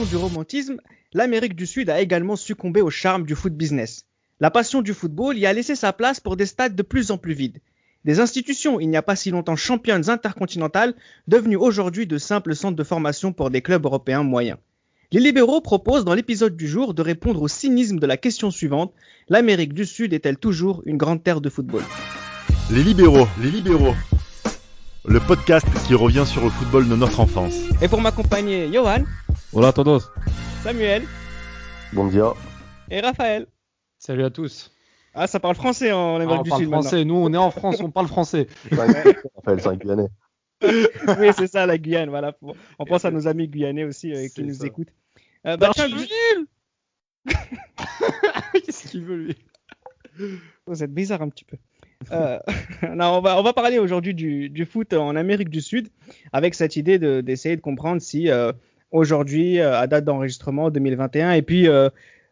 du romantisme, l'Amérique du Sud a également succombé au charme du foot business. La passion du football y a laissé sa place pour des stades de plus en plus vides. Des institutions, il n'y a pas si longtemps championnes intercontinentales, devenues aujourd'hui de simples centres de formation pour des clubs européens moyens. Les libéraux proposent dans l'épisode du jour de répondre au cynisme de la question suivante: l'Amérique du Sud est-elle toujours une grande terre de football? Les libéraux, le podcast qui revient sur le football de notre enfance. Et pour m'accompagner, Johan, Hola a todos. Samuel Bon dia. et Raphaël. Salut à tous. Ah, ça parle français en Amérique On du parle Sud français. Nous, on est en France, on parle français. Raphaël, c'est un Guyanais. maintenant. Oui, c'est ça, la Guyane. Voilà. On pense à nos amis guyanais aussi qui C'est nous ça. écoutent. Tiens, Qu'est-ce qu'il veut, lui? vous êtes bizarre un petit peu. Non, on va parler aujourd'hui du foot en Amérique du Sud avec cette idée d'essayer de comprendre si aujourd'hui, à date d'enregistrement 2021, et puis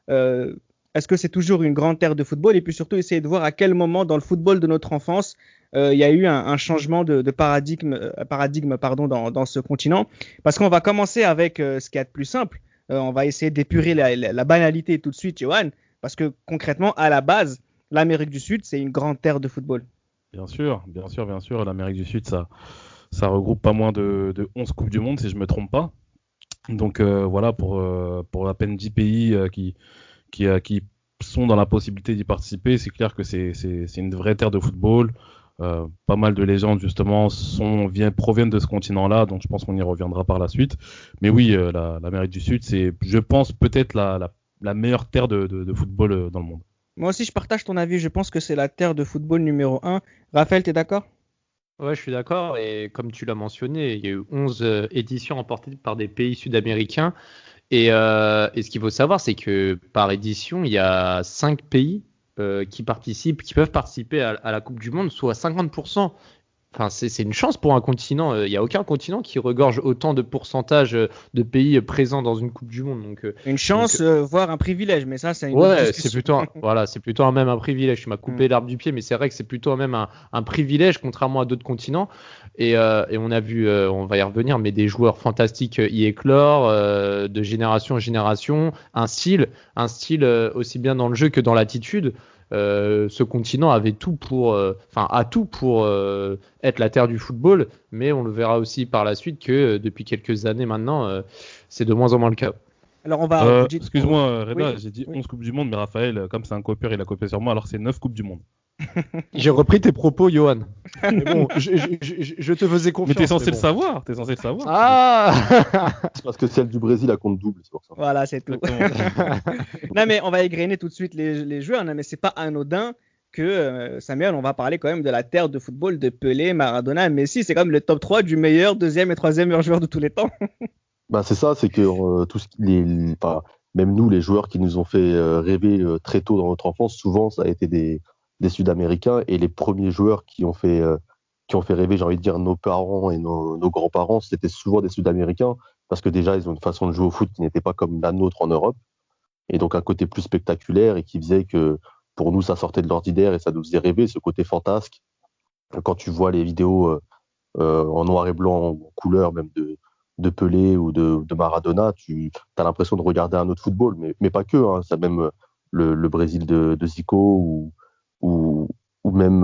est-ce que c'est toujours une grande terre de football, et puis surtout essayer de voir à quel moment dans le football de notre enfance il y a eu un changement de paradigme dans ce continent, parce qu'on va commencer avec ce qu'il y a de plus simple. On va essayer d'épurer la banalité tout de suite, Johan, parce que concrètement, à la base, l'Amérique du Sud, c'est une grande terre de football. Bien sûr. L'Amérique du Sud, ça regroupe pas moins de 11 Coupes du Monde, si je me trompe pas. Donc voilà, pour à peine 10 pays qui sont dans la possibilité d'y participer, c'est clair que c'est une vraie terre de football. Pas mal de légendes justement proviennent de ce continent-là, donc je pense qu'on y reviendra par la suite. Mais oui, l'Amérique du Sud, c'est, je pense, peut-être la meilleure terre de football dans le monde. Moi aussi, je partage ton avis. Je pense que c'est la terre de football numéro 1. Raphaël, t'es d'accord? Ouais, je suis d'accord. Et comme tu l'as mentionné, il y a eu 11 éditions remportées par des pays sud-américains. Et ce qu'il faut savoir, c'est que par édition, il y a 5 pays qui peuvent participer à la Coupe du Monde, soit 50%. Enfin, c'est une chance pour un continent. Il n'y a aucun continent qui regorge autant de pourcentage de pays présents dans une Coupe du Monde. Donc, Une chance, voire un privilège, mais ça, c'est une autre ouais, discussion. c'est plutôt même un privilège. Tu m'as coupé l'herbe du pied, mais c'est vrai que c'est plutôt même un privilège, contrairement à d'autres continents. Et on a vu, on va y revenir, mais des joueurs fantastiques y éclore de génération en génération. Un style aussi bien dans le jeu que dans l'attitude. Ce continent a tout pour être la terre du football, mais on le verra aussi par la suite que depuis quelques années maintenant, c'est de moins en moins le cas. Alors, on va. Excuse-moi, Reda, Oui, j'ai dit oui. 11 Coupes du Monde, mais Raphaël, comme c'est un copieur, il a copié sur moi, alors c'est 9 Coupes du Monde. J'ai repris tes propos, Johan. Mais bon, je te faisais confiance. Mais t'es censé mais le bon. savoir, Ah C'est parce que celle du Brésil, elle compte double, c'est pour ça. Voilà, c'est tout. Non, mais on va égrener tout de suite les joueurs. Non, mais c'est pas anodin que, Samuel, on va parler quand même de la terre de football de Pelé, Maradona, Messi. C'est quand même le top 3 du meilleur, deuxième et troisième meilleur joueur de tous les temps. Bah, c'est ça, c'est que même nous, les joueurs qui nous ont fait rêver très tôt dans notre enfance, souvent, ça a été des Sud-Américains, et les premiers joueurs qui ont fait rêver, j'ai envie de dire, nos parents et nos grands-parents, c'était souvent des Sud-Américains, parce que déjà, ils ont une façon de jouer au foot qui n'était pas comme la nôtre en Europe, et donc un côté plus spectaculaire, et qui faisait que pour nous, ça sortait de l'ordinaire et ça nous faisait rêver, ce côté fantasque. Quand tu vois les vidéos en noir et blanc, en couleur même de Pelé ou de Maradona, tu as l'impression de regarder un autre football, mais pas que, hein, ça même le Brésil de Zico ou même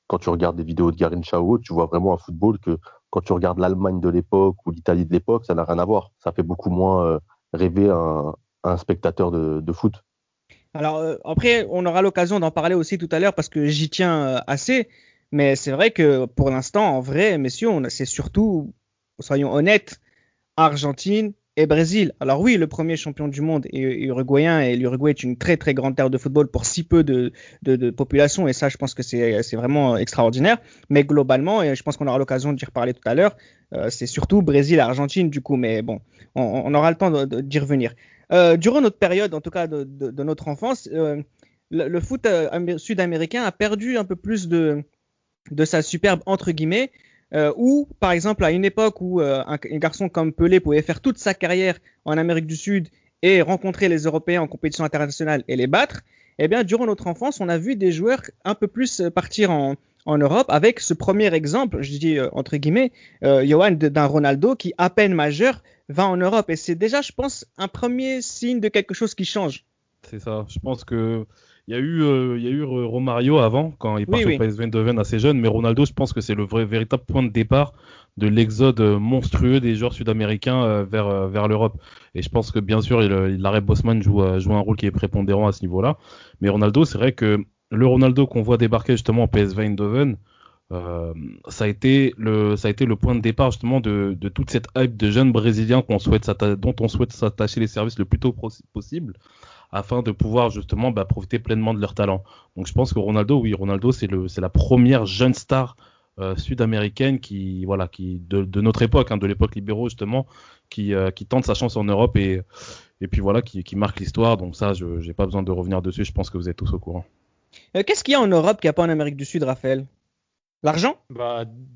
quand tu regardes des vidéos de Garrincha ou autre, tu vois vraiment un football que quand tu regardes l'Allemagne de l'époque ou l'Italie de l'époque, ça n'a rien à voir. Ça fait beaucoup moins rêver un spectateur de foot. Alors, après, on aura l'occasion d'en parler aussi tout à l'heure parce que j'y tiens assez. Mais c'est vrai que pour l'instant, en vrai, messieurs, c'est surtout, soyons honnêtes, Argentine et Brésil. Alors oui, le premier champion du monde est uruguayen, et l'Uruguay est une très très grande terre de football pour si peu de population, et ça, je pense que c'est vraiment extraordinaire. Mais globalement, et je pense qu'on aura l'occasion d'y reparler tout à l'heure, c'est surtout Brésil et Argentine du coup. Mais bon, on aura le temps d'y revenir. Durant notre période, en tout cas de notre enfance, le foot sud-américain a perdu un peu plus de sa superbe entre guillemets. Ou par exemple à une époque où un garçon comme Pelé pouvait faire toute sa carrière en Amérique du Sud et rencontrer les Européens en compétition internationale et les battre, eh bien durant notre enfance on a vu des joueurs un peu plus partir en Europe, avec ce premier exemple, je dis entre guillemets, Johan, d'un Ronaldo qui à peine majeur va en Europe. Et c'est déjà, je pense, un premier signe de quelque chose qui change. C'est ça. Je pense que il y a eu Romario avant, quand il est parti au PSV Eindhoven assez jeune, mais Ronaldo, je pense que c'est le véritable point de départ de l'exode monstrueux des joueurs sud-américains vers l'Europe. Et je pense que bien sûr, Larry Bosman joue un rôle qui est prépondérant à ce niveau-là. Mais Ronaldo, c'est vrai que le Ronaldo qu'on voit débarquer justement au PSV Eindhoven, ça a été le point de départ justement de toute cette hype de jeunes Brésiliens dont on souhaite s'attacher les services le plus tôt possible, afin de pouvoir justement profiter pleinement de leur talent. Donc je pense que Ronaldo, c'est la première jeune star sud-américaine qui de notre époque, de l'époque libéraux justement, qui tente sa chance en Europe et puis voilà, qui marque l'histoire. Donc ça, je n'ai pas besoin de revenir dessus, je pense que vous êtes tous au courant. Qu'est-ce qu'il y a en Europe qu'il n'y a pas en Amérique du Sud, Raphaël? L'argent?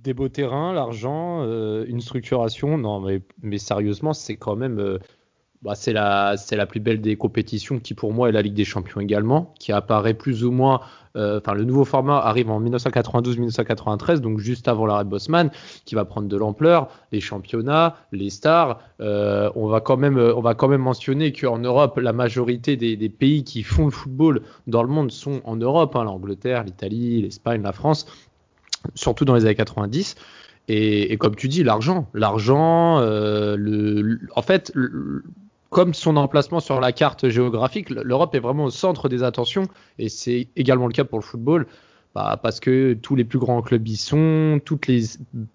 Des beaux terrains, l'argent, une structuration. Non, mais sérieusement, c'est quand même... c'est la plus belle des compétitions qui pour moi est la Ligue des Champions également, qui apparaît plus ou moins, le nouveau format arrive en 1992-1993, donc juste avant l'arrêt Bosman, qui va prendre de l'ampleur, les championnats, les stars. On va quand même mentionner qu'en Europe, la majorité des pays qui font le football dans le monde sont en Europe, l'Angleterre, l'Italie, l'Espagne, la France, surtout dans les années 90. Et comme tu dis, l'argent, en fait, comme son emplacement sur la carte géographique, l'Europe est vraiment au centre des attentions, et c'est également le cas pour le football, parce que tous les plus grands clubs y sont, toutes les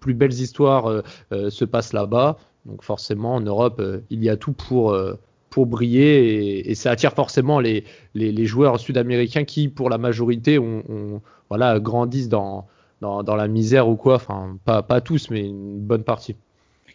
plus belles histoires se passent là-bas. Donc forcément, en Europe, il y a tout pour briller, et ça attire forcément les joueurs sud-américains qui, pour la majorité, grandissent dans la misère ou quoi. Enfin, pas tous, mais une bonne partie.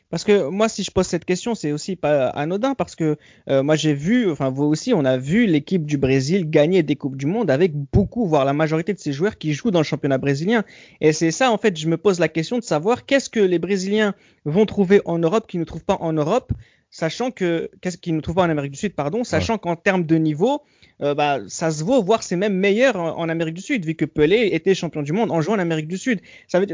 Parce que moi, si je pose cette question, c'est aussi pas anodin, parce que moi j'ai vu, enfin vous aussi, on a vu l'équipe du Brésil gagner des Coupes du Monde avec beaucoup, voire la majorité de ces joueurs qui jouent dans le championnat brésilien. Et c'est ça, en fait, je me pose la question de savoir qu'est-ce que les Brésiliens vont trouver en Europe qu'ils ne trouvent pas en Europe, qu'est-ce qu'ils ne trouvent pas en Amérique du Sud, pardon, sachant qu'en termes de niveau, ça se vaut, voire c'est même meilleur en Amérique du Sud, vu que Pelé était champion du monde en jouant en Amérique du Sud.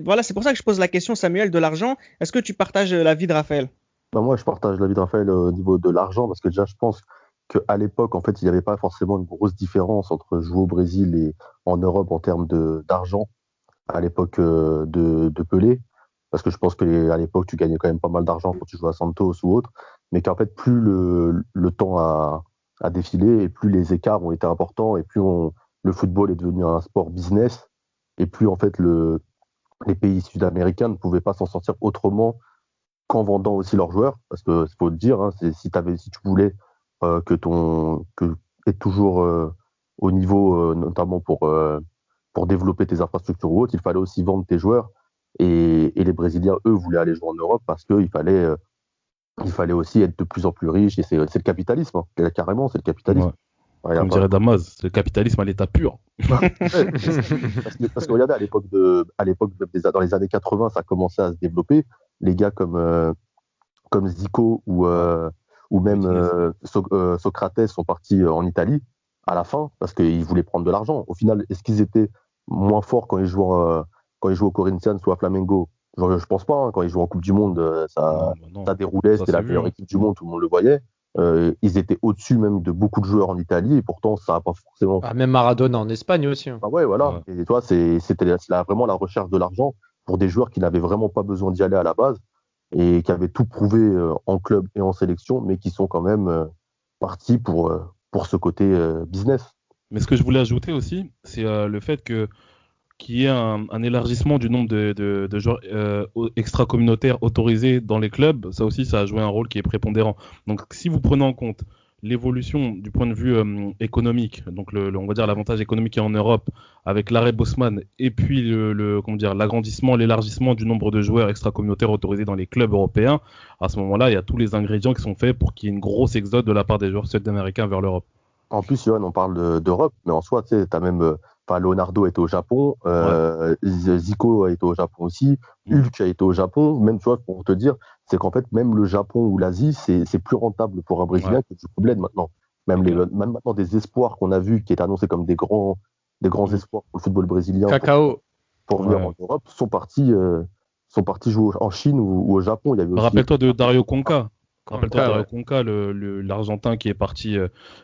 Voilà, c'est pour ça que je pose la question, Samuel, de l'argent. Est-ce que tu partages l'avis de Raphaël? Moi, je partage l'avis de Raphaël au niveau de l'argent, parce que déjà, je pense qu'à l'époque, en fait, il n'y avait pas forcément une grosse différence entre jouer au Brésil et en Europe en termes à l'époque de Pelé, parce que je pense qu'à l'époque, tu gagnais quand même pas mal d'argent quand tu jouais à Santos ou autre, mais qu'en fait, plus le temps a défilé, et plus les écarts ont été importants, et plus le football est devenu un sport business, et plus en fait les pays sud-américains ne pouvaient pas s'en sortir autrement qu'en vendant aussi leurs joueurs, parce que il faut le dire, si tu voulais que être toujours au niveau, notamment pour développer tes infrastructures ou autres, il fallait aussi vendre tes joueurs, et les Brésiliens, eux, voulaient aller jouer en Europe parce qu'il fallait aussi être de plus en plus riche, et c'est le capitalisme, carrément, c'est le capitalisme. Ouais. Comme dirait Damas, c'est le capitalisme à l'état pur. parce que regardez, à l'époque, dans les années 80, ça commençait à se développer. Les gars comme Zico ou même Socrates sont partis en Italie à la fin parce qu'ils voulaient prendre de l'argent. Au final, est-ce qu'ils étaient moins forts quand ils jouaient au Corinthians ou à Flamengo? Je pense pas. Quand ils jouaient en Coupe du Monde, ça déroulait, c'était la meilleure équipe du monde, tout le monde le voyait. Ils étaient au-dessus même de beaucoup de joueurs en Italie, et pourtant ça n'a pas forcément. Même Maradona en Espagne aussi. Ouais, voilà. Ouais. Et toi, c'était vraiment la recherche de l'argent pour des joueurs qui n'avaient vraiment pas besoin d'y aller à la base, et qui avaient tout prouvé en club et en sélection, mais qui sont quand même partis pour ce côté business. Mais ce que je voulais ajouter aussi, c'est le fait qu'il y ait un élargissement du nombre de joueurs extra-communautaires autorisés dans les clubs. Ça aussi, ça a joué un rôle qui est prépondérant. Donc, si vous prenez en compte l'évolution du point de vue économique, donc on va dire l'avantage économique qui est en Europe, avec l'arrêt Bosman, et puis l'agrandissement, l'élargissement du nombre de joueurs extra-communautaires autorisés dans les clubs européens, à ce moment-là, il y a tous les ingrédients qui sont faits pour qu'il y ait une grosse exode de la part des joueurs sud-américains vers l'Europe. En plus, Johan, on parle d'Europe, mais en soi, tu sais, t'as même... Leonardo était au Japon, Zico a été au Japon aussi, Hulk a été au Japon. Même, tu vois, pour te dire, c'est qu'en fait, même le Japon ou l'Asie, c'est plus rentable pour un Brésilien que du bled maintenant. Même maintenant, des espoirs qu'on a vus qui étaient annoncés comme des grands espoirs pour le football brésilien pour venir en Europe sont partis jouer en Chine ou au Japon. Il y avait aussi... Rappelle-toi de Dario Conca. Rappelle-toi Conca, de ouais. Conca, l'Argentin qui est parti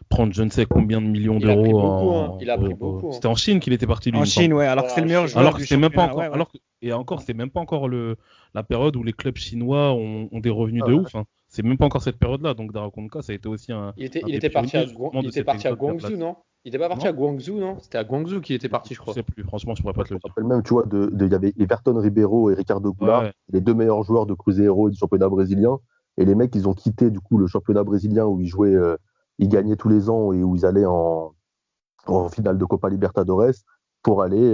prendre je ne sais combien de millions Il a pris d'euros. beaucoup, hein. Il a pris beaucoup, hein. C'était en Chine qu'il était parti, lui, il En me semble. Chine, ouais, alors Ouais, que c'était le en meilleur Chine. joueur Alors que du c'était même pas championnat. encore, et encore, c'était même pas encore la période où les clubs chinois ont des revenus de ouf. Hein. C'est même pas encore cette période-là. Donc Dara Konka, ça a été aussi un Il des était parti à, pionniers, justement, de il était cette parti à exode vers Guangzhou, l'Asie. non? Il était pas parti Non. à Guangzhou, non? C'était à Guangzhou qu'il était parti, je Je crois. sais plus, franchement, je pourrais pas te Je le me dire. rappelle même, tu vois, il y avait Everton Ribeiro et Ricardo Goulart, Ouais. les deux meilleurs joueurs de Cruzeiro et du championnat brésilien. Et les mecs, ils ont quitté du coup le championnat brésilien où ils jouaient, ils gagnaient tous les ans et où ils allaient en finale de Copa Libertadores pour aller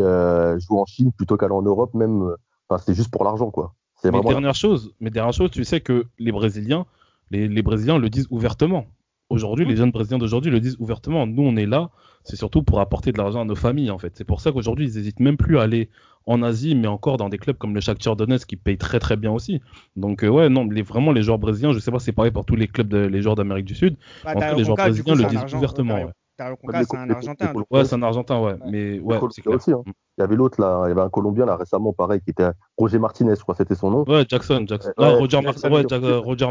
jouer en Chine plutôt qu'aller en Europe, même. Enfin, c'était juste pour l'argent, quoi. C'est Mais vraiment. dernière chose, tu sais que les Brésiliens le disent ouvertement. Aujourd'hui, les jeunes Brésiliens d'aujourd'hui le disent ouvertement. Nous, on est là, c'est surtout pour apporter de l'argent à nos familles, en fait. C'est pour ça qu'aujourd'hui, ils n'hésitent même plus à aller en Asie, mais encore dans des clubs comme le Shakhtar Donetsk qui payent très très bien aussi. Donc, ouais, non, vraiment, les joueurs brésiliens, je sais pas si c'est pareil pour tous les clubs, les joueurs d'Amérique du Sud. Bah, En tout cas, Dario les joueurs Conca, du brésiliens coup, le c'est un disent ouvertement. Dario Ouais, Dario Conca, c'est un Argentin. Ouais, c'est un Argentin, ouais. Ouais. Mais Les ouais, c'est Colombiens clair. aussi, hein. Il y avait l'autre là, il y avait un Colombien là récemment, pareil, qui était Roger Martinez, je crois, c'était son nom. Ouais, Jackson. Ouais, Ah, Roger Jackson.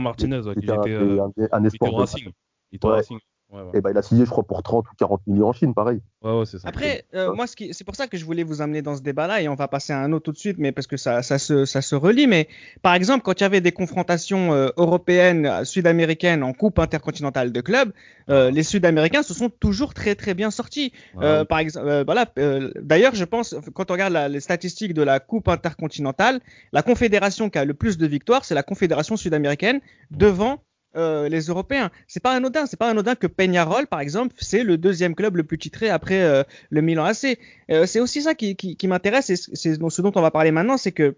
Martinez, ouais, Qui qui était était un il était espoir au de Racing. Il était au Ouais. Racing. Ouais, ouais. Et ben, il a signé, je crois, pour 30 ou 40 millions en Chine, pareil. Ouais, c'est ça. Après, moi, c'est pour ça que je voulais vous amener dans ce débat-là, et on va passer à un autre tout de suite, mais parce que ça se relie. Mais par exemple, quand il y avait des confrontations européennes, sud-américaines en Coupe intercontinentale de clubs, les Sud-Américains se sont toujours très très bien sortis. Ouais. Par exemple, d'ailleurs, je pense, quand on regarde les statistiques de la Coupe intercontinentale, la confédération qui a le plus de victoires, c'est la confédération sud-américaine devant les Européens. C'est pas anodin que Peñarol, par exemple, c'est le deuxième club le plus titré après le Milan AC. C'est aussi ça qui m'intéresse, et c'est ce dont on va parler maintenant, c'est que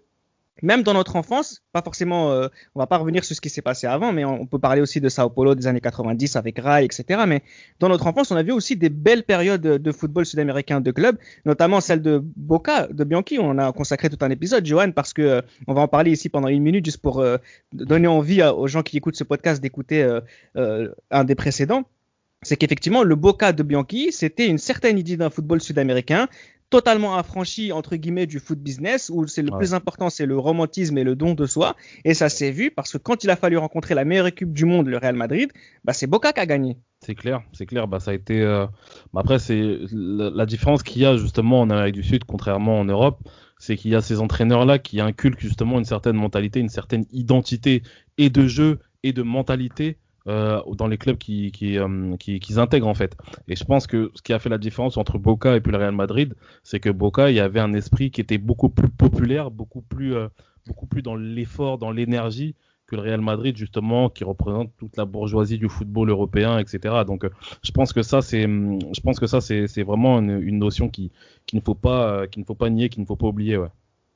même dans notre enfance, pas forcément, on va pas revenir sur ce qui s'est passé avant, mais on peut parler aussi de Sao Paulo des années 90 avec Rai, etc. Mais dans notre enfance, on a vu aussi des belles périodes de football sud-américain de clubs, notamment celle de Boca, de Bianchi. On a consacré tout un épisode, Johan, parce que on va en parler ici pendant une minute, juste pour donner envie aux gens qui écoutent ce podcast d'écouter un des précédents. C'est qu'effectivement, le Boca de Bianchi, c'était une certaine idée d'un football sud-américain, totalement affranchi entre guillemets du foot business, où c'est le plus important, c'est le romantisme et le don de soi. Et ça s'est vu parce que quand il a fallu rencontrer la meilleure équipe du monde, le Real Madrid, bah c'est Boca qui a gagné. C'est clair. Bah, ça a été. Après, c'est la différence qu'il y a justement en Amérique du Sud, contrairement en Europe, c'est qu'il y a ces entraîneurs-là qui inculquent justement une certaine mentalité, une certaine identité et de jeu et de mentalité dans les clubs qu'ils intègrent en fait. Et je pense que ce qui a fait la différence entre Boca et puis le Real Madrid, c'est que Boca, il y avait un esprit qui était beaucoup plus populaire, beaucoup plus dans l'effort, dans l'énergie que le Real Madrid justement, qui représente toute la bourgeoisie du football européen, etc. Donc je pense que ça c'est vraiment une notion qu'il ne faut pas nier, qu'il ne faut pas oublier. Ouais.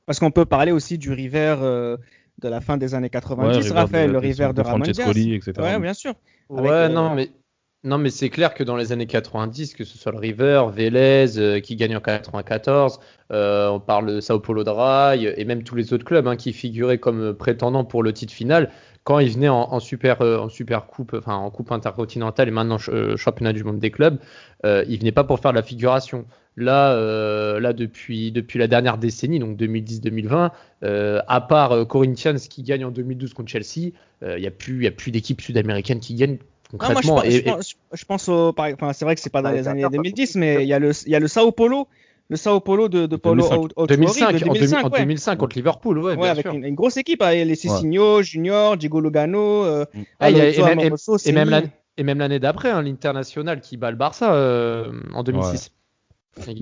Parce qu'on peut parler aussi du River de la fin des années 90, Raphaël, le River de Ramon Diaz. Etc. Ouais, bien sûr. Ouais, non, mais c'est clair que dans les années 90, que ce soit le River, Vélez, qui gagne en 94, on parle de Sao Paulo de Rai, et même tous les autres clubs qui figuraient comme prétendants pour le titre final, quand ils venaient en super coupe, enfin en coupe intercontinentale et maintenant championnat du monde des clubs, ils venaient pas pour faire de la figuration. Là, depuis la dernière décennie, donc 2010-2020, à part Corinthians qui gagne en 2012 contre Chelsea, il y a plus d'équipes sud-américaines qui gagnent concrètement. Je pense enfin, c'est vrai que c'est pas dans les années 2010, mais il y a le Sao Paulo. Le Sao Paulo de Paulo Autuori 2005 contre Liverpool, bien avec sûr. Une grosse équipe, les Cicinho, Junior, Diego Lugano, et même l'année d'après, l'International qui bat le Barça en 2006. Ouais.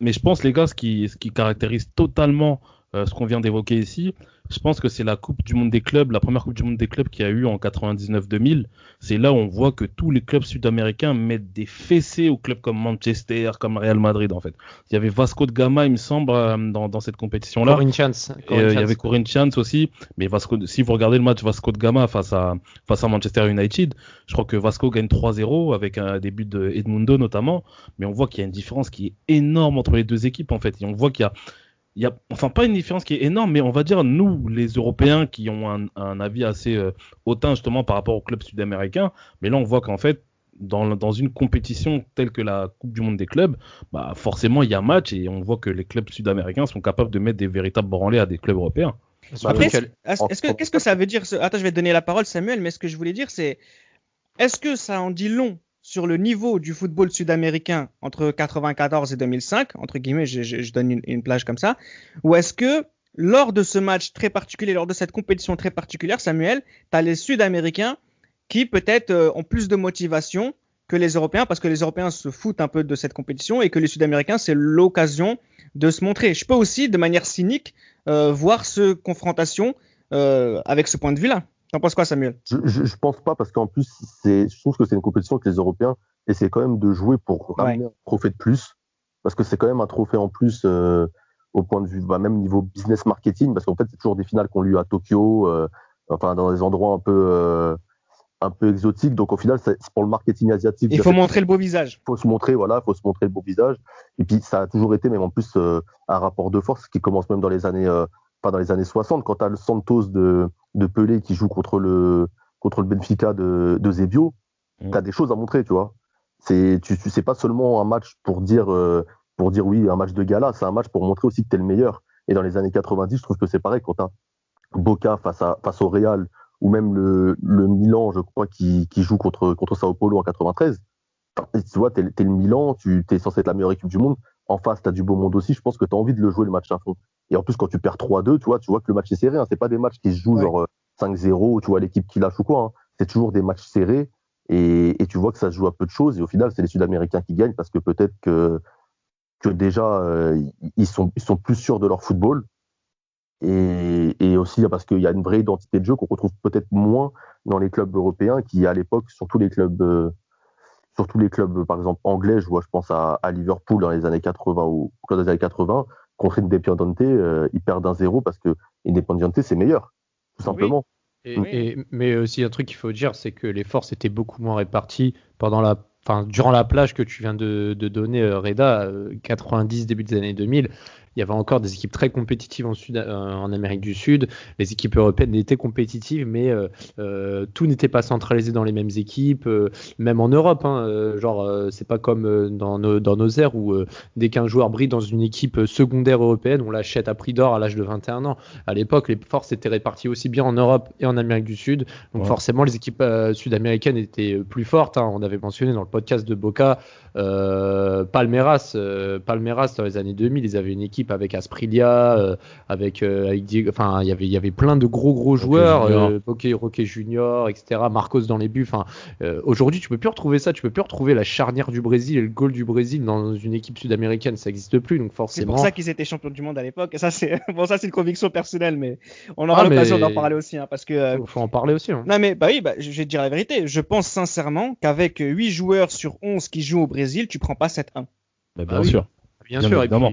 Mais je pense, les gars, ce qui caractérise totalement ce qu'on vient d'évoquer ici, je pense que c'est la Coupe du Monde des clubs, la première Coupe du Monde des clubs qu'il y a eu en 99-2000. C'est là où on voit que tous les clubs sud-américains mettent des fessées aux clubs comme Manchester, comme Real Madrid en fait. Il y avait Vasco de Gama, il me semble, dans cette compétition-là. Corinthians. Il y avait Corinthians aussi. Mais si vous regardez le match Vasco de Gama face à Manchester United, je crois que Vasco gagne 3-0 avec un début de Edmundo notamment. Mais on voit qu'il y a une différence qui est énorme entre les deux équipes en fait. Et on voit qu'il y a enfin pas une différence qui est énorme, mais on va dire nous les Européens qui ont un avis assez hautain justement par rapport aux clubs sud-américains, mais là on voit qu'en fait dans une compétition telle que la Coupe du Monde des clubs, forcément il y a match et on voit que les clubs sud-américains sont capables de mettre des véritables branlées à des clubs européens. Après, Donc, qu'est-ce que ça veut dire Attends, je vais te donner la parole, Samuel, mais ce que je voulais dire, c'est est-ce que ça en dit long sur le niveau du football sud-américain entre 94 et 2005, entre guillemets, je donne une plage comme ça, ou est-ce que lors de ce match très particulier, lors de cette compétition très particulière, Samuel, tu as les Sud-Américains qui peut-être ont plus de motivation que les Européens, parce que les Européens se foutent un peu de cette compétition et que les Sud-Américains, c'est l'occasion de se montrer. Je peux aussi, de manière cynique, voir ce confrontation avec ce point de vue-là. T'en penses quoi, Samuel? Je pense pas, parce qu'en plus, je trouve que c'est une compétition que les Européens essaient quand même de jouer pour ramener un trophée de plus, parce que c'est quand même un trophée en plus au point de vue, même niveau business marketing, parce qu'en fait, c'est toujours des finales qu'on lui à Tokyo, enfin dans des endroits un peu exotiques. Donc au final, c'est pour le marketing asiatique. Il faut montrer le beau visage. Faut se montrer le beau visage. Et puis ça a toujours été, même en plus, un rapport de force qui commence même dans les années 60, quand tu as le Santos de Pelé qui joue contre le Benfica de Zebio. Tu as des choses à montrer, tu vois. C'est pas seulement un match pour dire oui, un match de gala, c'est un match pour montrer aussi que tu es le meilleur. Et dans les années 90, je trouve que c'est pareil, quand tu as Boca face au Real, ou même le Milan, je crois, qui joue contre Sao Paulo en 93. Tu vois, t'es le Milan, t'es censé être la meilleure équipe du monde. En face, t'as du beau monde aussi. Je pense que t'as envie de le jouer le match à fond. Et en plus, quand tu perds 3-2, tu vois que le match est serré. Hein. C'est pas des matchs qui se jouent genre 5-0, tu vois, l'équipe qui lâche ou quoi. Hein. C'est toujours des matchs serrés. Et tu vois que ça se joue à peu de choses. Et au final, c'est les Sud-Américains qui gagnent, parce que peut-être que déjà, ils sont plus sûrs de leur football. Et aussi parce qu'il y a une vraie identité de jeu qu'on retrouve peut-être moins dans les clubs européens, qui à l'époque, surtout les clubs par exemple anglais, je pense à Liverpool dans les années 80 ou dans les années 80, contre Independiente, ils perdent 1-0 parce que Independiente c'est meilleur, tout simplement. Mais aussi un truc qu'il faut dire, c'est que les forces étaient beaucoup moins réparties durant la plage que tu viens de donner, Reda, 90, début des années 2000. Il y avait encore des équipes très compétitives en Amérique du Sud. Les équipes européennes étaient compétitives, mais tout n'était pas centralisé dans les mêmes équipes, même en Europe. C'est pas comme dans nos aires où dès qu'un joueur brille dans une équipe secondaire européenne, on l'achète à prix d'or à l'âge de 21 ans. À l'époque, les forces étaient réparties aussi bien en Europe et en Amérique du Sud. Donc forcément, les équipes sud-américaines étaient plus fortes. On avait mentionné dans le podcast de Boca Palmeiras dans les années 2000, ils avaient une équipe avec Asprilla, avec Diego, enfin il y avait plein de gros joueurs, Roque Junior, etc. Marcos dans les buts. Aujourd'hui, tu peux plus retrouver ça, tu peux plus retrouver la charnière du Brésil et le goal du Brésil dans une équipe sud-américaine, ça n'existe plus. Donc forcément. C'est pour ça qu'ils étaient champions du monde à l'époque. Et ça c'est une conviction personnelle, mais on aura l'occasion d'en parler aussi, parce que. Faut en parler aussi. Non mais je vais te dire la vérité. Je pense sincèrement qu'avec 8 joueurs sur 11 qui jouent au Brésil, tu prends pas 7-1. Bien sûr. Bien sûr, évidemment.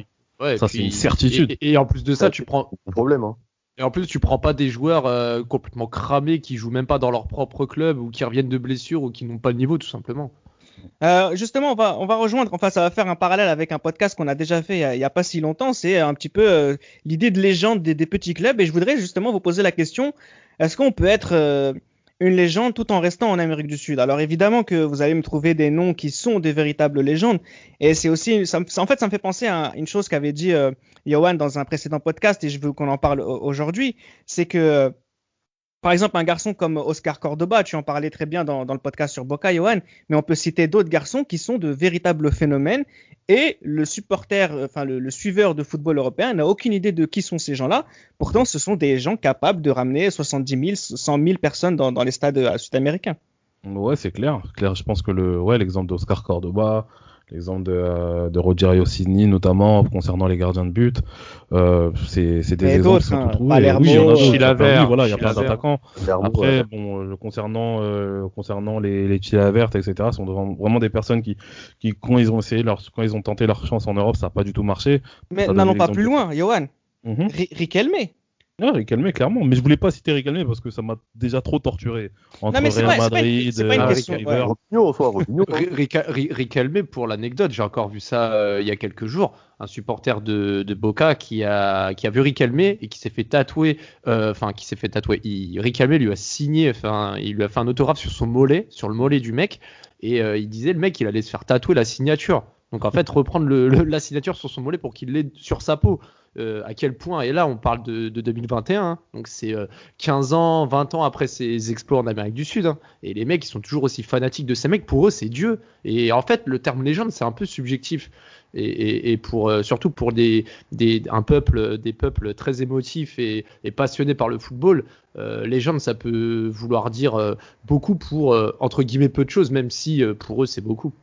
Ça, c'est une certitude. Et en plus de ça, tu prends. Problème, hein. Et en plus, tu prends pas des joueurs complètement cramés qui jouent même pas dans leur propre club ou qui reviennent de blessures ou qui n'ont pas le niveau, tout simplement. Justement, on va rejoindre. Enfin, ça va faire un parallèle avec un podcast qu'on a déjà fait il y a pas si longtemps. C'est un petit peu l'idée de légende des petits clubs. Et je voudrais justement vous poser la question: est-ce qu'on peut être une légende tout en restant en Amérique du Sud? Alors évidemment que vous allez me trouver des noms qui sont des véritables légendes, et c'est aussi, ça me fait penser à une chose qu'avait dit Yohan dans un précédent podcast, et je veux qu'on en parle aujourd'hui. C'est que par exemple, un garçon comme Oscar Cordoba, tu en parlais très bien dans le podcast sur Boca, Yohan, mais on peut citer d'autres garçons qui sont de véritables phénomènes, et le suiveur de football européen n'a aucune idée de qui sont ces gens-là. Pourtant, ce sont des gens capables de ramener 70 000, 100 000 personnes dans les stades sud-américains. Ouais, c'est clair. Je pense que l'exemple d'Oscar Cordoba, l'exemple de Rogerio Cini notamment concernant les gardiens de but, c'est des exemples qui sont tous trouvés. Oui, il y en a d'autres. Chilavert, il y a plein d'attaquants. Après, concernant les Chilavert, etc., sont vraiment des personnes qui quand ils ont tenté leur chance en Europe, ça n'a pas du tout marché. Mais n'allons pas plus loin, Yohan. Riquelme. Riquelme, clairement. Mais je voulais pas citer Riquelme parce que ça m'a déjà trop torturé. Entre Real Madrid, c'est pas une question. Riquelme, pour l'anecdote, j'ai encore vu ça il y a quelques jours. Un supporter de Boca qui a vu Riquelme et qui s'est fait tatouer. Riquelme lui a signé, il lui a fait un autographe sur son mollet, sur le mollet du mec. Et il disait, le mec, il allait se faire tatouer la signature. Donc en fait, reprendre la signature sur son mollet pour qu'il l'ait sur sa peau. à quel point, et là on parle de 2021, hein, donc c'est 15 ans, 20 ans après ces exploits en Amérique du Sud, hein, et les mecs ils sont toujours aussi fanatiques de ces mecs, pour eux c'est Dieu, et en fait le terme légende c'est un peu subjectif, et surtout pour des peuples très émotifs et passionnés par le football, légende ça peut vouloir dire beaucoup pour entre guillemets peu de choses, même si pour eux c'est beaucoup.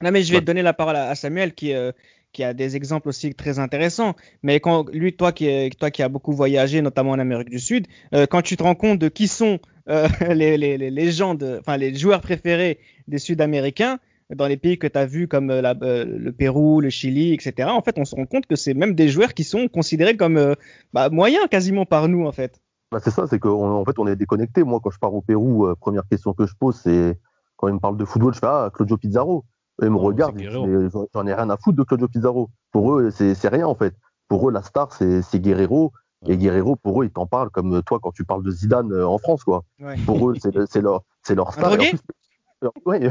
Non, mais je vais te donner la parole à Samuel qui a des exemples aussi très intéressants. Mais toi qui as beaucoup voyagé, notamment en Amérique du Sud, quand tu te rends compte de qui sont les légendes, enfin les joueurs préférés des Sud-Américains dans les pays que tu as vus comme le Pérou, le Chili, etc. En fait, on se rend compte que c'est même des joueurs qui sont considérés comme moyens quasiment par nous, en fait. Bah, c'est ça, c'est qu'en fait, on est déconnecté. Moi, quand je pars au Pérou, première question que je pose, c'est quand ils me parlent de football, je fais Claudio Pizarro. Ils me regardent, j'en ai rien à foutre de Claudio Pizarro. Pour eux, c'est rien en fait. Pour eux, la star, c'est Guerreiro. Et Guerreiro, pour eux, ils t'en parlent comme toi quand tu parles de Zidane en France, quoi. Ouais. Pour eux, c'est leur star. Ouais.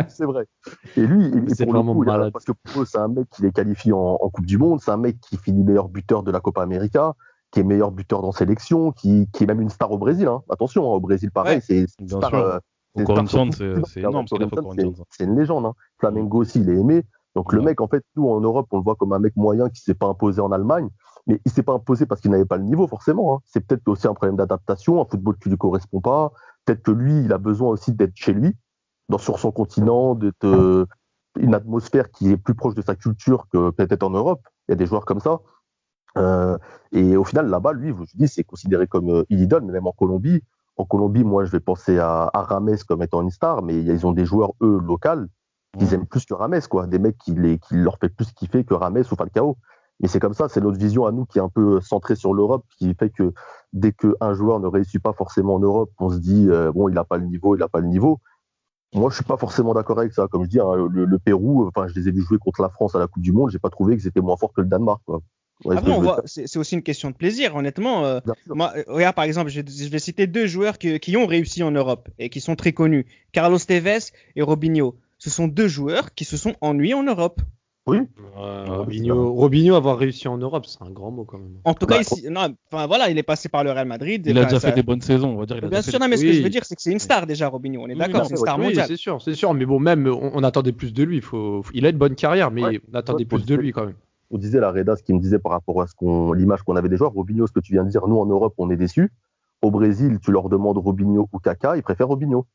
C'est vrai. Et lui, c'est pour vraiment malade. Parce que pour eux, c'est un mec qui les qualifie en Coupe du Monde, c'est un mec qui finit meilleur buteur de la Copa América, qui est meilleur buteur dans sélection, qui est même une star au Brésil. Hein. Attention, au Brésil, pareil, c'est une star. Corinthians, c'est énorme. C'est une légende. Hein. Flamengo aussi, il est aimé. Donc le mec, en fait, nous en Europe, on le voit comme un mec moyen qui s'est pas imposé en Allemagne, mais il s'est pas imposé parce qu'il n'avait pas le niveau forcément. Hein. C'est peut-être aussi un problème d'adaptation, un football qui lui correspond pas. Peut-être que lui, il a besoin aussi d'être chez lui, sur son continent, d'être une atmosphère qui est plus proche de sa culture que peut-être en Europe. Il y a des joueurs comme ça. Et au final, là-bas, lui, je vous dis, c'est considéré comme une idole, mais même en Colombie. En Colombie, moi, je vais penser à Rames comme étant une star, mais ils ont des joueurs, eux, locaux, qu'ils aiment plus que Rames, quoi. Des mecs qui leur fait plus kiffer que Rames ou Falcao. Mais c'est comme ça, c'est notre vision à nous qui est un peu centrée sur l'Europe, qui fait que dès qu'un joueur ne réussit pas forcément en Europe, on se dit, bon, il n'a pas le niveau. Moi, je suis pas forcément d'accord avec ça. Comme je dis, hein, le Pérou, je les ai vus jouer contre la France à la Coupe du Monde, j'ai pas trouvé qu'ils étaient moins forts que le Danemark, quoi. Après, c'est aussi une question de plaisir, honnêtement. Moi, regarde, par exemple, je vais citer 2 joueurs qui ont réussi en Europe et qui sont très connus. Carlos Tevez et Robinho. Ce sont 2 joueurs qui se sont ennuyés en Europe. Oui. Robinho avoir réussi en Europe, c'est un grand mot quand même. En tout cas, il est passé par le Real Madrid. Il a déjà fait des bonnes saisons, on va dire. Bien sûr, mais ce que je veux dire, c'est que c'est une star déjà, Robinho. On est d'accord, c'est une star mondiale. C'est sûr. Mais bon, même on attendait plus de lui. Il a une bonne carrière, mais on attendait plus de lui quand même. On disait la Reda, ce qu'il me disait par rapport à l'image qu'on avait des joueurs. Robinho, ce que tu viens de dire, nous en Europe, on est déçus. Au Brésil, tu leur demandes Robinho ou Kaká, ils préfèrent Robinho.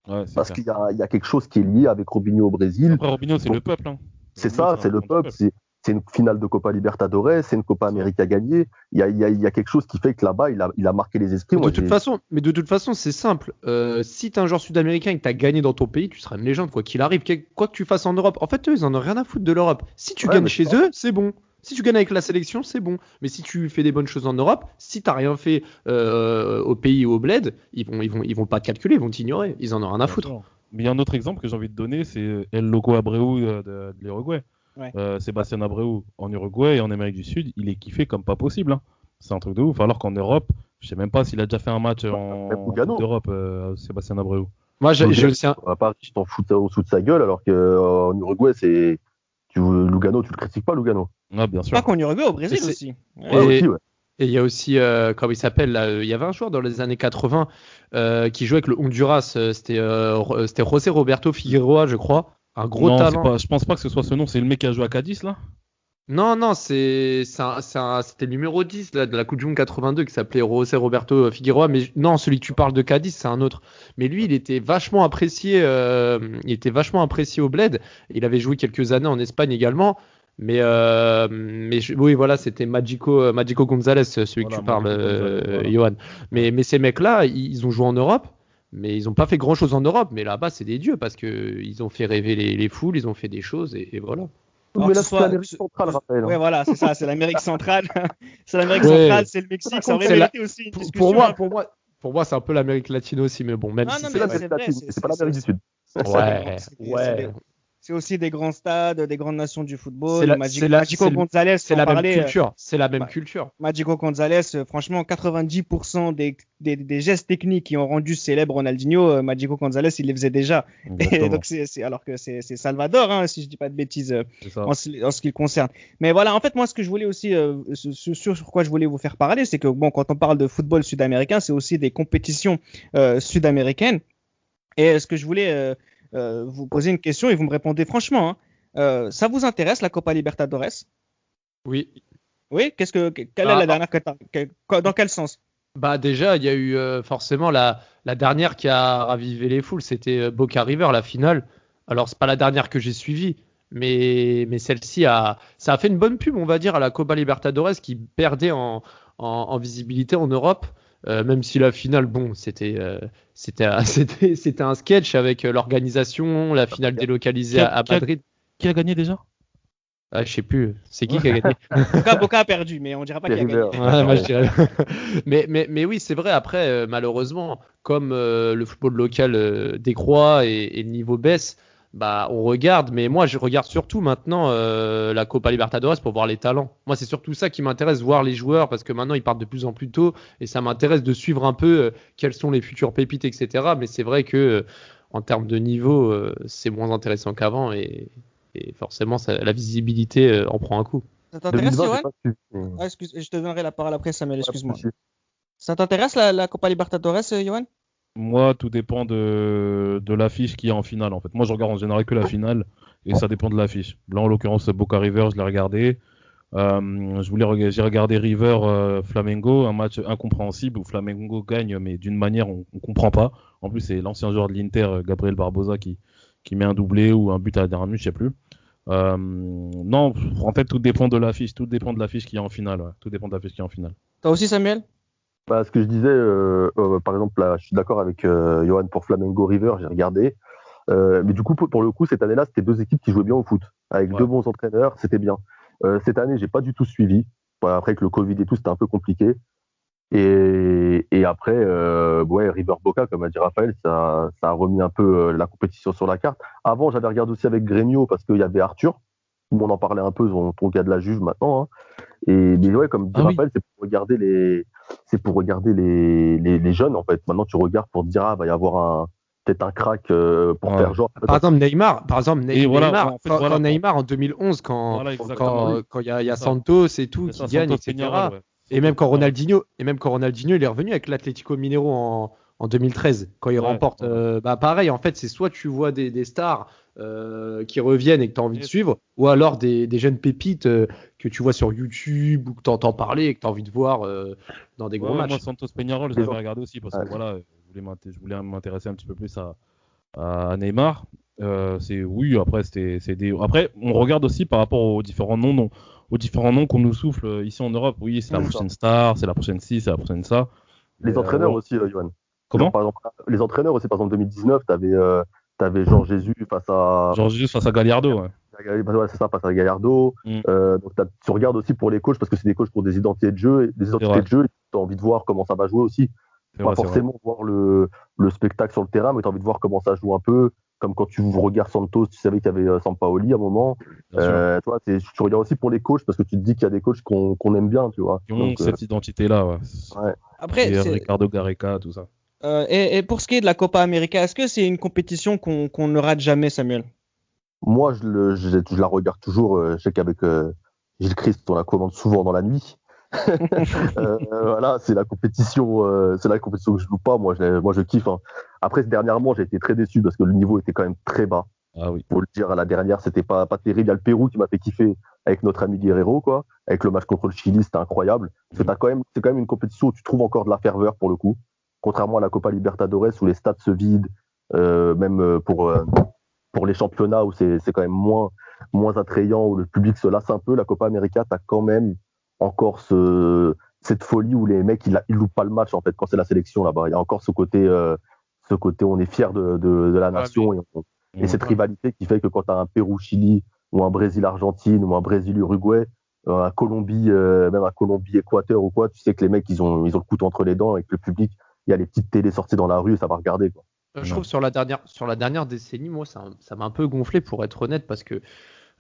Ouais, parce qu'il y a quelque chose qui est lié avec Robinho au Brésil. Après, Robinho, c'est le peuple. Hein. C'est ça, c'est le peuple. C'est une finale de Copa Libertadores, c'est une Copa América gagnée. Il y a quelque chose qui fait que là-bas, il a marqué les esprits. De toute façon, c'est simple. Si tu es un joueur sud-américain et que tu as gagné dans ton pays, tu seras une légende, quoi qu'il arrive. Quoi que tu fasses en Europe. En fait, eux, ils en ont rien à foutre de l'Europe. Si tu gagnes chez eux, c'est bon. Si tu gagnes avec la sélection, c'est bon. Mais si tu fais des bonnes choses en Europe, si tu n'as rien fait au pays ou au bled, ils vont pas te calculer, ils vont t'ignorer. Ils en ont rien à foutre. Mais il y a un autre exemple que j'ai envie de donner, c'est El Loco Abreu de l'Uruguay. Ouais. Sébastien Abreu en Uruguay et en Amérique du Sud, il est kiffé comme pas possible. Hein. C'est un truc de ouf. Alors qu'en Europe, je sais même pas s'il a déjà fait un match en Coupe d'Europe, Sébastien Abreu. Moi, j'ai aussi un. À Paris, je t'en fous au-dessous de sa gueule, alors qu'en Uruguay, c'est. Lugano, tu le critiques pas, Lugano. Ah, bien sûr. Pas qu'en Uruguay, au Brésil aussi. Ouais. Et il y a aussi, comment il s'appelle là, il y avait un joueur dans les années 80 qui jouait avec le Honduras. C'était José Roberto Figueroa, je crois. Un gros talent. Je pense pas que ce soit ce nom. C'est le mec qui a joué à Cadiz là. Non, c'était le numéro 10 là, de la Coupe du Monde 82 qui s'appelait José Roberto Figueroa. Mais non, celui que tu parles de Cadiz, c'est un autre. Mais lui, il était vachement apprécié. Au bled. Il avait joué quelques années en Espagne également. Mais oui, voilà, c'était Magico González, celui que tu parles, Johan. Mais ces mecs-là, ils ont joué en Europe. Mais ils n'ont pas fait grand-chose en Europe, mais là-bas, c'est des dieux parce qu'ils ont fait rêver les foules, ils ont fait des choses et voilà. Mais là, c'est l'Amérique centrale, Raphaël. Oui, voilà, c'est ça, c'est l'Amérique centrale. C'est l'Amérique centrale, c'est le Mexique, ça aurait mérité aussi une discussion. Pour moi, c'est un peu l'Amérique latine aussi, mais bon, même si c'est l'Amérique latine, c'est pas l'Amérique du Sud. Ouais. c'est aussi des grands stades, des grandes nations du football. C'est la- Magico, c'est la- Magico c'est le- Gonzalez, C'est on la même parlait, culture. C'est la même bah, culture. Magico Gonzalez, franchement, 90% des gestes techniques qui ont rendu célèbre Ronaldinho, Magico Gonzalez, il les faisait déjà. Et Exactement. donc, alors que c'est Salvador, hein, si je dis pas de bêtises, C'est ça. en ce qui le concerne. Mais voilà, en fait, moi, ce que je voulais aussi, sur quoi je voulais vous faire parler, c'est que, bon, quand on parle de football sud-américain, c'est aussi des compétitions sud-américaines. Et ce que je voulais vous poser une question et vous me répondez franchement, hein. Ça vous intéresse, la Copa Libertadores? Oui. Oui? Quelle est Ah, la dernière dans quel sens? Bah déjà, il y a eu forcément la dernière qui a ravivé les foules, c'était Boca River, la finale. Alors, c'est pas la dernière que j'ai suivie, mais celle-ci ça a fait une bonne pub, on va dire, à la Copa Libertadores qui perdait en visibilité en Europe. Même si la finale, bon, c'était un sketch avec l'organisation, la finale délocalisée à Madrid. Qui a gagné déjà? Ah, je sais plus, c'est qui a gagné? Boca a perdu, mais on dira pas qui a gagné. River. Ouais, moi, je dirais. mais oui, c'est vrai. Après, malheureusement, comme le football local décroît et le niveau baisse, bah, on regarde. Mais moi, je regarde surtout maintenant la Copa Libertadores pour voir les talents. Moi, c'est surtout ça qui m'intéresse, voir les joueurs, parce que maintenant, ils partent de plus en plus tôt. Et ça m'intéresse de suivre un peu quelles sont les futures pépites, etc. Mais c'est vrai que en termes de niveau, c'est moins intéressant qu'avant. Et forcément, la visibilité en prend un coup. Ça t'intéresse, 2020, Johan? j'ai pas su. Ah, je te donnerai la parole après, Samuel, excuse-moi. Pas de souci. Ça t'intéresse, la Copa Libertadores, Johan? Moi, tout dépend de l'affiche qui est en finale, en fait. Moi, je regarde en général que la finale et ça dépend de l'affiche. Là, en l'occurrence, Boca River, je l'ai regardé. J'ai regardé River Flamengo, un match incompréhensible où Flamengo gagne, mais d'une manière on comprend pas. En plus, c'est l'ancien joueur de l'Inter, Gabriel Barbosa, qui met un doublé ou un but à la dernière minute, je sais plus. Non, en fait, tout dépend de l'affiche. Tout dépend de l'affiche qui est en finale. Ouais. Tout dépend de l'affiche qui est en finale. Toi aussi, Samuel? Bah, ce que je disais, par exemple, là, je suis d'accord avec Johan pour Flamengo River, j'ai regardé. Mais du coup, pour le coup, cette année-là, c'était deux équipes qui jouaient bien au foot, avec deux bons entraîneurs, c'était bien. Cette année, j'ai pas du tout suivi. Après, avec le Covid et tout, c'était un peu compliqué. Et après, River Boca, comme a dit Raphaël, ça a remis un peu la compétition sur la carte. Avant, j'avais regardé aussi avec Grêmio parce qu'il y avait Arthur. Tout le monde en parlait un peu, ton gars de la Juve maintenant. Hein. Mais ouais, comme dit Raphaël, c'est pour regarder les jeunes en fait. Maintenant, tu regardes pour te dire va y avoir peut-être un crack pour faire genre. Par exemple, Neymar, Voilà, en fait, quand Neymar en 2011, quand il y a Santos et tout qui gagne, etc. Peñarol, ouais. Et même quand Ronaldinho, il est revenu avec l'Atlético Mineiro en 2013, quand il remporte. Pareil, en fait, c'est soit tu vois des stars qui reviennent et que tu as envie de suivre, ou alors des jeunes pépites que tu vois sur YouTube ou que tu entends parler et que tu as envie de voir dans des gros matchs. Moi, Santos Peñarol, je l'avais regardé aussi parce que voilà, je voulais m'intéresser un petit peu plus à Neymar. Après, on regarde aussi par rapport aux différents noms qu'on nous souffle ici en Europe. Oui, c'est la prochaine star, c'est la prochaine ci, c'est la prochaine ça. Les entraîneurs aussi, Johan. Comment? Genre, par exemple, les entraîneurs aussi, par exemple, 2019, t'avais Jean Jésus face à Gallardo. Ouais. Ouais, c'est ça, face à Gallardo. Donc tu regardes aussi pour les coachs parce que c'est des coachs pour des identités de jeu, tu as envie de voir comment ça va jouer aussi. Pas forcément voir le spectacle sur le terrain, mais tu as envie de voir comment ça joue un peu. Comme quand tu regardes Santos, tu savais qu'il y avait Sampaoli à un moment. Tu regardes aussi pour les coachs parce que tu te dis qu'il y a des coachs qu'on aime bien, tu vois. Qui ont cette identité-là, ouais. Après, Ricardo Gareca, tout ça. Et pour ce qui est de la Copa América, est-ce que c'est une compétition qu'on ne rate jamais, Samuel? Moi, je la regarde toujours. Je sais qu'avec Gilles Christ, on la commande souvent dans la nuit. Voilà, c'est la compétition que je loue pas. Moi, je kiffe. Hein. Après, dernièrement, j'ai été très déçu parce que le niveau était quand même très bas. Ah oui. Pour le dire, à la dernière, c'était pas terrible. Il y a le Pérou qui m'a fait kiffer avec notre ami Guerrero, quoi. Avec le match contre le Chili, c'était incroyable. C'est quand même une compétition où tu trouves encore de la ferveur pour le coup. Contrairement à la Copa Libertadores où les stades se vident, même pour les championnats où c'est quand même moins attrayant, où le public se lasse un peu, la Copa América, t'as quand même encore cette folie où les mecs ils loupent pas le match en fait quand c'est la sélection là-bas. Il y a encore ce côté on est fier de la nation et cette rivalité qui fait que quand t'as un Pérou-Chili ou un Brésil-Argentine ou un Brésil-Uruguay, un Colombie, même un Colombie-Équateur ou quoi, tu sais que les mecs ils ont le couteau entre les dents et que le public, il y a les petites télés sorties dans la rue et ça va regarder quoi. Je trouve sur la dernière décennie, moi, ça m'a un peu gonflé pour être honnête parce que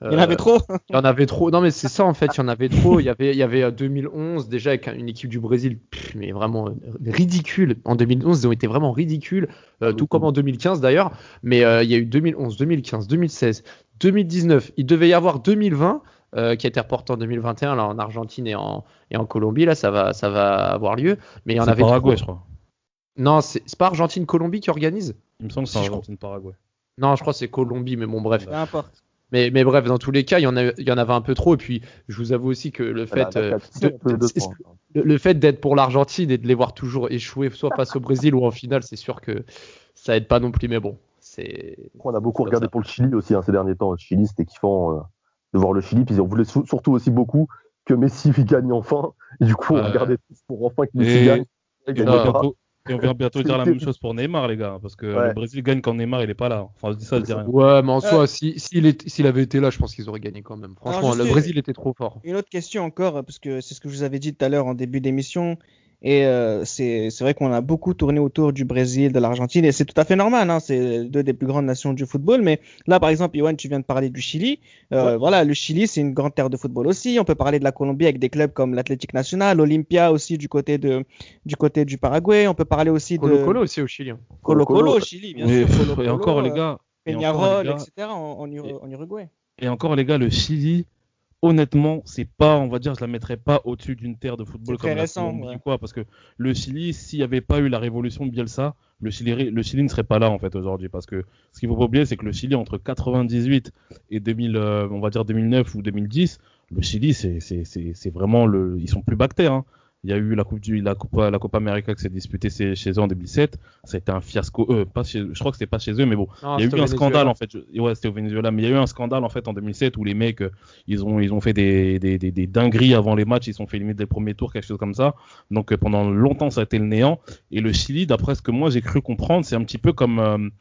Il y en avait trop. il y en avait trop. Non, mais c'est ça en fait, il y en avait trop. Il y avait 2011 déjà avec une équipe du Brésil, mais vraiment ridicule. En 2011, ils ont été vraiment ridicules, tout comme en 2015 d'ailleurs. Mais il y a eu 2011, 2015, 2016, 2019. Il devait y avoir 2020 qui a été reporté en 2021 là en Argentine et en Colombie. Là, ça va avoir lieu. Mais il y en C'est avait Paraguay, trop. je crois. Non, c'est pas Argentine-Colombie qui organise. Il me semble que c'est Si, je Argentine-Paraguay. Non, je crois que c'est Colombie, mais bon, bref. Peu importe. Mais bref, dans tous les cas, il y en avait un peu trop. Et puis, je vous avoue aussi que le fait, le fait d'être pour l'Argentine et de les voir toujours échouer, soit face au Brésil ou en finale, c'est sûr que ça aide pas non plus. Mais bon, On a beaucoup c'est regardé ça. pour le Chili aussi ces derniers temps. Le Chili, c'était kiffant de voir le Chili. Puis on voulait surtout aussi beaucoup que Messi gagne enfin. Et du coup, on regardait tous pour enfin que Messi gagne. Et on va bientôt dire la même chose pour Neymar, les gars, parce que Ouais. le Brésil gagne quand Neymar il est pas là. Enfin, je dis ça, je dis rien. Ouais, mais en soi, s'il avait été là, je pense qu'ils auraient gagné quand même. Franchement, Alors, le Brésil était trop fort. Une autre question encore, parce que c'est ce que je vous avais dit tout à l'heure en début d'émission. Et c'est vrai qu'on a beaucoup tourné autour du Brésil, de l'Argentine, et c'est tout à fait normal, hein, c'est deux des plus grandes nations du football. Mais là, par exemple, Yoann, tu viens de parler du Chili. Voilà, le Chili, c'est une grande terre de football aussi. On peut parler de la Colombie avec des clubs comme l'Atlético Nacional, Olympia aussi du côté du Paraguay. On peut parler aussi de Colo-Colo aussi au Chili. Colo-Colo au Chili, bien sûr. Colo-Colo, Et encore, les gars. Peñarol, etc. en Uruguay. Et encore, les gars, le Chili, honnêtement, c'est pas, on va dire, je la mettrais pas au-dessus d'une terre de football C'est très comme la récent, Colombie ouais. ou quoi, parce que le Chili, s'il n'y avait pas eu la révolution de Bielsa, le Chili ne serait pas là en fait aujourd'hui, parce que ce qu'il faut pas oublier, c'est que le Chili entre 98 et 2000, on va dire 2009 ou 2010, le Chili, c'est vraiment ils sont plus bactères, hein. Il y a eu la Copa América qui s'est disputée chez eux en 2007. Ça a été un fiasco. Je crois que c'était pas chez eux, mais bon. Non, Il y a c'était eu au un scandale Venezuela. en fait. Ouais, c'était au Venezuela, mais il y a eu un scandale en fait en 2007 où les mecs, ils ont fait des dingueries avant les matchs. Ils se sont fait limite des premiers tours, quelque chose comme ça. Donc pendant longtemps, ça a été le néant. Et le Chili, d'après ce que moi j'ai cru comprendre, c'est un petit peu comme,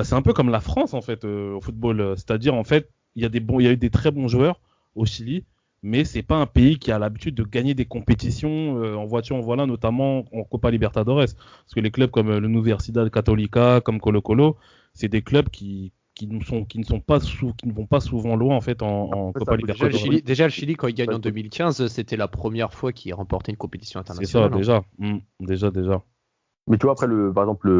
c'est un peu comme la France en fait au football. C'est-à-dire en fait, il y a eu des très bons joueurs au Chili. Mais c'est pas un pays qui a l'habitude de gagner des compétitions en voiture, en voilà, notamment en Copa Libertadores. Parce que les clubs comme le Universidad Católica, comme Colo-Colo, c'est des clubs qui ne vont pas souvent loin en fait en Copa Libertadores. Déjà, le Chili, quand il gagne en 2015, c'était la première fois qu'il remportait une compétition C'est internationale. ça, déjà. Déjà. Mais tu vois, après, par exemple,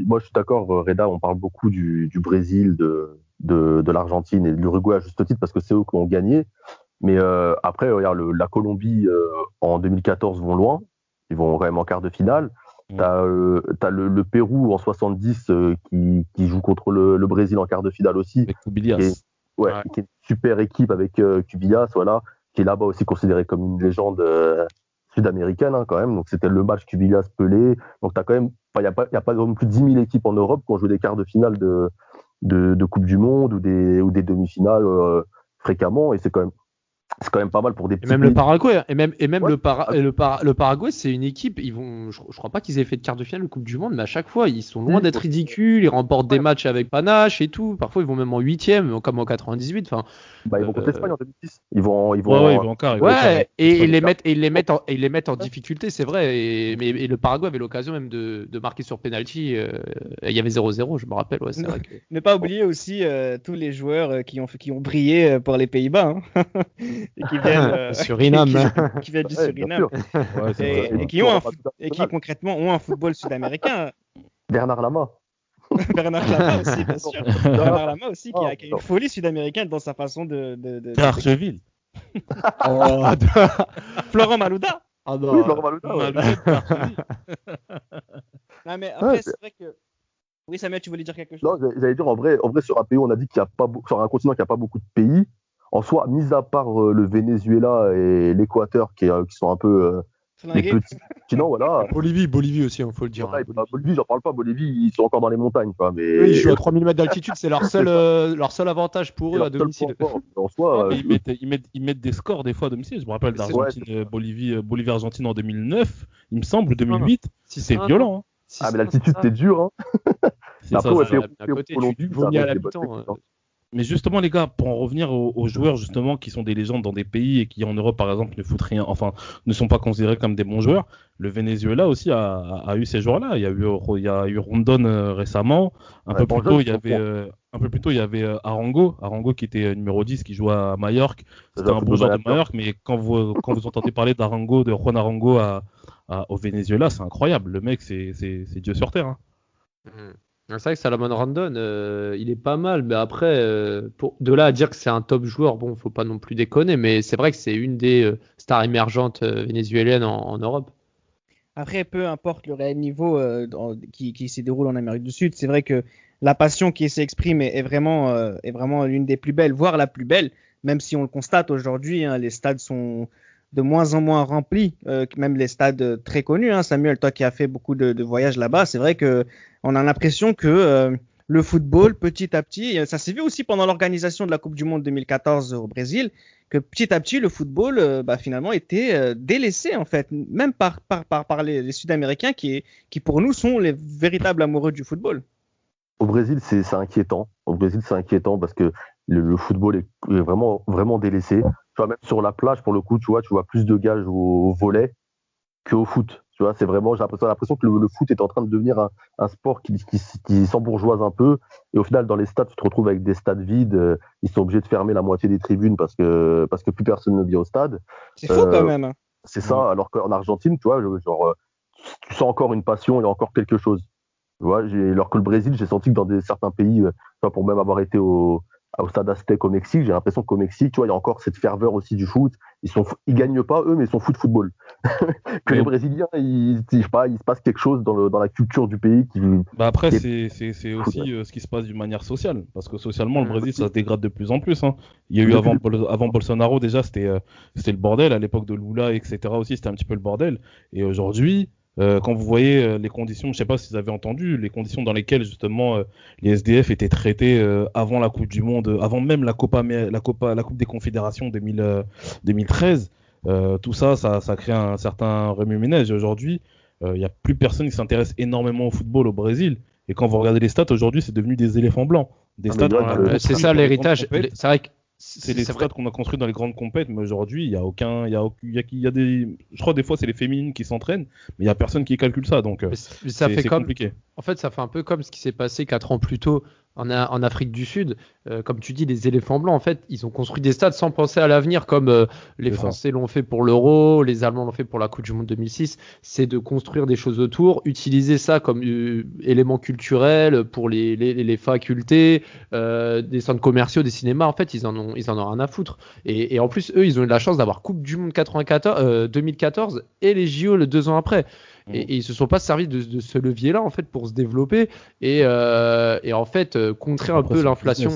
moi je suis d'accord, Reda, on parle beaucoup du Brésil, de l'Argentine et de l'Uruguay à juste titre parce que c'est eux qui ont gagné. Mais après, regarde, la Colombie en 2014 vont loin. Ils vont quand même en quart de finale. T'as le Pérou en 70 qui joue contre le Brésil en quart de finale aussi. Avec Cubillas. Qui est une super équipe avec Cubillas, voilà, qui est là-bas aussi considéré comme une légende sud-américaine hein, quand même. Donc c'était le match Cubillas-Pelé. Donc t'as quand même, il y a pas non plus 10 000 équipes en Europe qui ont joué des quarts de finale de Coupe du Monde ou des demi-finales fréquemment. Et c'est quand même pas mal pour des petits Et même pays. le Paraguay, et même Ouais. le Paraguay, c'est une équipe. Je crois pas qu'ils aient fait de quart de finale de Coupe du Monde, mais à chaque fois, ils sont loin d'être ridicules. Ils remportent des matchs avec panache et tout. Parfois, ils vont même en huitième, comme en 98. Enfin, Ils vont contre l'Espagne en 2006. Ils vont Ouais, ils vont en quart. ouais, et ils les quart. mettent en difficulté, c'est vrai. Et le Paraguay avait l'occasion même de marquer sur penalty. Il y avait 0-0, je me rappelle. Ouais, c'est vrai que... Ne pas oublier aussi tous les joueurs qui ont brillé pour les Pays-Bas hein, et qui viennent Suriname. qui viennent du Ouais, bien Suriname sûr. Ouais, c'est et, vrai. et qui concrètement ont un football sud-américain. Bernard Lama. Bernard Lama aussi, bien sûr. Bernard Lama aussi qui a une folie sud-américaine dans sa façon de... Archeville. Florent Malouda. Ah Oui, non. Laurent Malouda, ouais. Non, mais après, Ouais, c'est vrai que... Oui, Samuel, tu voulais dire quelque chose? Non, j'allais dire en vrai, sur un pays, on a dit qu'il y a pas sur un continent qui a pas beaucoup de pays. En soi, mis à part le Venezuela et l'Équateur qui sont un peu les Flingué. petits continents, voilà. Bolivie aussi, il faut le dire. Voilà, hein, Bolivie, j'en parle pas. Bolivie, ils sont encore dans les montagnes, quoi. Mais Eux, ils jouent à 3000 mètres d'altitude, c'est leur seul avantage pour eux à domicile. En soi, Mais ils mettent des scores des fois à domicile. Je me rappelle d'Argentine, Bolivie-Argentine en 2009, il me semble, 2008. C'est violent. Hein. mais l'altitude, c'est dur. Hein. C'est Après, ça, ouais, c'est à côté, Colombie, tu vomis ça à reste des l'habitant. bonnes équipes, hein. Mais justement, les gars, pour en revenir aux joueurs justement qui sont des légendes dans des pays et qui en Europe, par exemple, ne foutent rien, enfin, ne sont pas considérés comme des bons joueurs, le Venezuela aussi a eu ces joueurs-là. Il y a eu Rondon récemment. Un peu plus tôt, il y avait Arango qui était numéro 10, qui jouait à Majorque. C'était un bon joueur de Majorque, mais quand vous entendez parler d'Arango, de Juan Arango au Venezuela, c'est incroyable. Le mec, c'est Dieu sur terre. Hein. C'est vrai que Salomon Rondon, il est pas mal, mais après, de là à dire que c'est un top joueur, bon, faut pas non plus déconner, mais c'est vrai que c'est une des stars émergentes vénézuéliennes en Europe. Après, peu importe le réel niveau qui s'y déroule en Amérique du Sud, c'est vrai que la passion qui s'exprime est vraiment l'une des plus belles, voire la plus belle, même si on le constate aujourd'hui, hein, les stades sont de moins en moins remplis, même les stades très connus. Hein. Samuel, toi qui as fait beaucoup de voyages là-bas, c'est vrai que on a l'impression que le football, petit à petit, ça s'est vu aussi pendant l'organisation de la Coupe du Monde 2014 au Brésil, que petit à petit le football finalement était délaissé en fait, même par les Sud-Américains qui pour nous sont les véritables amoureux du football. Au Brésil, c'est inquiétant. Au Brésil, c'est inquiétant parce que le football est vraiment, vraiment délaissé. Tu vois, même sur la plage, pour le coup, tu vois plus de gars au volley qu'au foot. Tu vois, c'est vraiment, j'ai l'impression que le foot est en train de devenir un sport qui s'embourgeoise un peu. Et au final, dans les stades, tu te retrouves avec des stades vides. Ils sont obligés de fermer la moitié des tribunes parce que plus personne ne vient au stade. C'est fou quand même. C'est ça. Alors qu'en Argentine, tu vois, genre, tu sens encore une passion, il y a encore quelque chose. Tu vois, alors que le Brésil, j'ai senti que dans certains pays, pour même avoir été au stade Aztec au Mexique, j'ai l'impression qu'au Mexique, tu vois, il y a encore cette ferveur aussi du foot. Ils gagnent pas eux, mais ils sont fous de football. Que les Brésiliens, il se passe quelque chose dans la culture du pays qui. Après, c'est aussi ce qui se passe d'une manière sociale, parce que socialement, le Brésil, ça se dégrade de plus en plus. Hein. Il y a eu avant Bolsonaro déjà, c'était le bordel. À l'époque de Lula, etc. aussi, c'était un petit peu le bordel. Et aujourd'hui. Quand vous voyez les conditions, je ne sais pas si vous avez entendu, les conditions dans lesquelles justement les SDF étaient traités avant la Coupe du Monde, avant même la Coupe des Confédérations 2013, tout ça crée un certain remue-ménage. Et aujourd'hui, il n'y a plus personne qui s'intéresse énormément au football au Brésil. Et quand vous regardez les stats, aujourd'hui, c'est devenu des éléphants blancs. Des stats c'est ça l'héritage. C'est vrai que c'est les stades qu'on a construits dans les grandes compètes, mais aujourd'hui, il y a des, je crois des fois c'est les féminines qui s'entraînent, mais il y a personne qui calcule ça, donc c'est compliqué. En fait, ça fait un peu comme ce qui s'est passé 4 ans plus tôt en Afrique du Sud. Comme tu dis, les éléphants blancs, en fait, ils ont construit des stades sans penser à l'avenir, comme les Français l'ont fait pour l'Euro, les Allemands l'ont fait pour la Coupe du Monde 2006. C'est de construire des choses autour, utiliser ça comme élément culturel pour les facultés, des centres commerciaux, des cinémas. En fait, ils en ont rien à foutre. Et en plus, eux, ils ont eu la chance d'avoir Coupe du Monde 2014 et les JO le 2 ans après. Et ils se sont pas servis de ce levier-là en fait pour se développer et en fait contrer un peu l'inflation.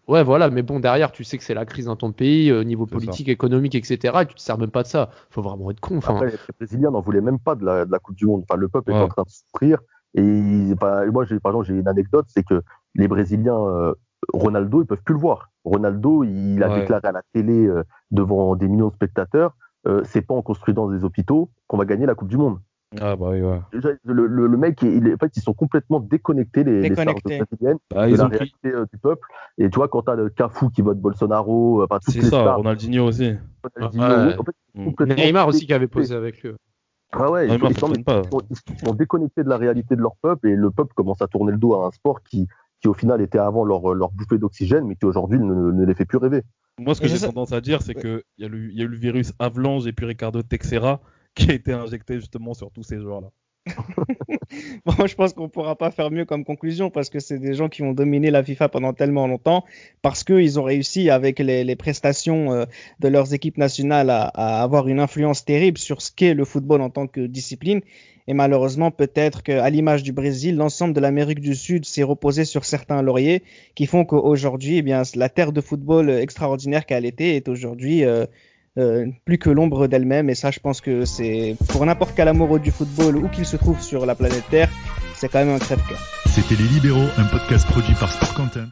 Ouais, voilà, mais bon, derrière, tu sais que c'est la crise dans ton pays, au niveau politique, économique, etc. Et tu te sers même pas de ça. Faut vraiment être con. Après, les Brésiliens n'en voulaient même pas de la Coupe du Monde. Enfin, le peuple est en train de souffrir. Et moi, par exemple, j'ai une anecdote, c'est que les Brésiliens, Ronaldo, ils peuvent plus le voir. Ronaldo, il a déclaré à la télé devant des millions de spectateurs, c'est pas en construisant des hôpitaux qu'on va gagner la Coupe du Monde. Ah bah oui, ouais. Le mec, en fait, ils sont complètement déconnectés, les stars brésiliennes, de la réalité du peuple. Et tu vois, quand t'as le Cafu qui vote Bolsonaro, toutes c'est les ça, stars, Ronaldinho aussi. En fait, Neymar aussi qui avait posé avec lui. Ils sont déconnectés de la réalité de leur peuple, et le peuple commence à tourner le dos à un sport qui au final était avant leur bouffée d'oxygène, mais qui aujourd'hui ne les fait plus rêver. Moi, ce que j'ai tendance à dire, c'est qu'il y a eu le virus Avalanche et puis Ricardo Texeira qui a été injecté justement sur tous ces joueurs-là. Bon, je pense qu'on ne pourra pas faire mieux comme conclusion parce que c'est des gens qui ont dominé la FIFA pendant tellement longtemps, parce qu'ils ont réussi avec les prestations de leurs équipes nationales à avoir une influence terrible sur ce qu'est le football en tant que discipline. Et malheureusement, peut-être qu'à l'image du Brésil, l'ensemble de l'Amérique du Sud s'est reposé sur certains lauriers qui font qu'aujourd'hui, eh bien, la terre de football extraordinaire qu'elle était est aujourd'hui plus que l'ombre d'elle-même. Et ça, je pense que c'est pour n'importe quel amoureux du football où qu'il se trouve sur la planète Terre, c'est quand même un crève-cœur. C'était Les Libéraux, un podcast produit par Sport Content.